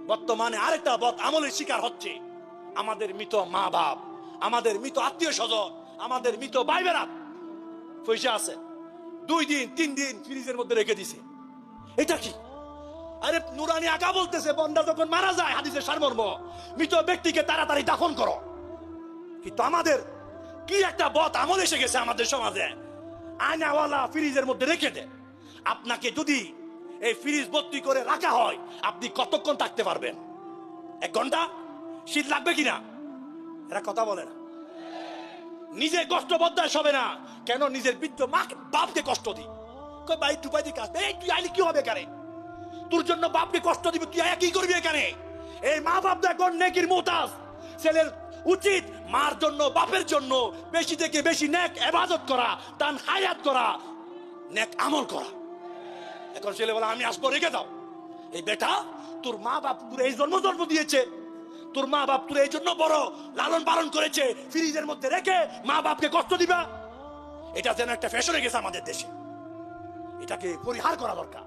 বর্তমানে আরেকটা বদ আমলের শিকার হচ্ছে আমাদের মৃত মা বাপ, আমাদের মৃত আত্মীয় স্বজন, আমাদের মৃত ভাই বেড়া পয়সা আছে 2 দিন 3 দিন ফ্রিজের মধ্যে রেখে দিছে। এটা কি? আরে নুরানি আকা বলতেছে বন্দা যখন মারা যায় হাদিসের সারমর্ম মৃত ব্যক্তিকে তাড়াতাড়ি দাফন করো। কিন্তু আমাদের কি একটা বদ আমল এসে গেছে আমাদের সমাজে, আয়নাওয়ালা ফ্রিজের মধ্যে রেখে দেয়। আপনাকে যদি এই ফ্রিজ ভর্তি করে রাখা হয় আপনি কতক্ষণ থাকতে পারবেন? 1 ঘন্টা? শীত লাগবে কিনা? এরা কথা বলে না। নিজে কষ্ট বরদাস্ত হবে না কেন নিজের বৃদ্ধ মাকে বাপকে কষ্ট দিই? কই ভাই টুপাই দি কাজ এই তুই আইলে কি হবে এখানে? তোর জন্য বাপকে কষ্ট দিবে, তুই আয়া কি করবি এখানে? এই মা বাপ দেখুন নেকির মুহতাজ। ছেলের উচিত মার জন্য বাপের জন্য বেশি থেকে বেশি নেক ইবাদত করা, দান হায়াত করা, নেক আমল করা। এখন ছেলে বলে আমি আসবো রেখে দাও। এই বেটা তোর মা বাপ তোর এই জন্ম দিয়েছে, তোর মা বাপ তোর এই জন্য বড় লালন পালন করেছে, ফ্রিজের মধ্যে রেখে মা বাপকে কষ্ট দিবা? এটা যেন একটা ফ্যাশন হয়ে গেছে আমাদের দেশে, এটাকে পরিহার করা দরকার।